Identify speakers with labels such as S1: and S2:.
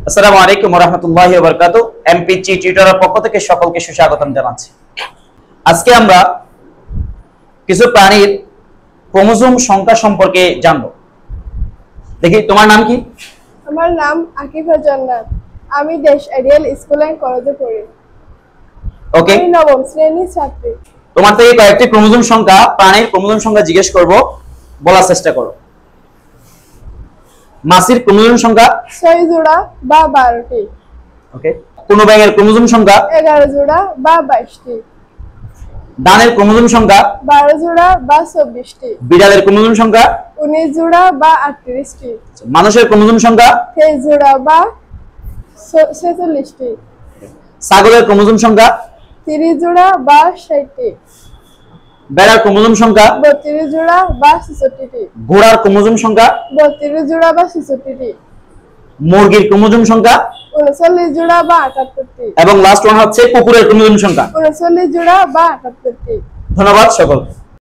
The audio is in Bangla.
S1: আসসালামু আলাইকুম ওয়া রাহমাতুল্লাহি ওয়া বারাকাতুহু। এমপিজি টিউটরের পক্ষ থেকে সকলকে সুস্বাগতম জানাচ্ছি। আজকে আমরা কিছু প্রাণীর ক্রোমোজোম সংখ্যা সম্পর্কে জানব। দেখি, তোমার নাম কি?
S2: আমার নাম আকিফা জান্নাত। আমি দেশ আইডিয়াল স্কুল এন্ড কলেজে পড়ি।
S1: ওকে,
S2: আমি নবম শ্রেণীর ছাত্রী।
S1: তোমার থেকে কয়েকটি ক্রোমোজোম সংখ্যা, প্রাণীর ক্রোমোজোম সংখ্যা জিজ্ঞেস করব, বলার চেষ্টা করো। মাছির ক্রোমোজোম সংখ্যা
S2: 6 জোড়া বা 12টি।
S1: ওকে। কোন ব্যাঙের ক্রোমোজোম সংখ্যা
S2: 11 জোড়া বা 22টি।
S1: ডানের ক্রোমোজোম সংখ্যা
S2: 12 জোড়া বা 24টি।
S1: বিড়ালের ক্রোমোজোম সংখ্যা
S2: 19 জোড়া বা 38টি।
S1: মানুষের ক্রোমোজোম সংখ্যা
S2: 23 জোড়া বা 46টি।
S1: ছাগলের ক্রোমোজোম সংখ্যা
S2: 30 জোড়া বা 60টি।
S1: বেড়ার ক্রোমোজোম সংখ্যা
S2: 32 জোড়া বা 66টি।
S1: ঘোড়ার ক্রোমোজোম সংখ্যা
S2: 32 জোড়া বা 66টি।
S1: মুরগির ক্রোমোজোম সংখ্যা
S2: 39 জোড়া বা 78টি।
S1: এবং লাস্ট ওয়ান হচ্ছে কুকুরের ক্রোমোজোম সংখ্যা।
S2: 39 জোড়া বা 78টি।
S1: ধন্যবাদ সকলকে।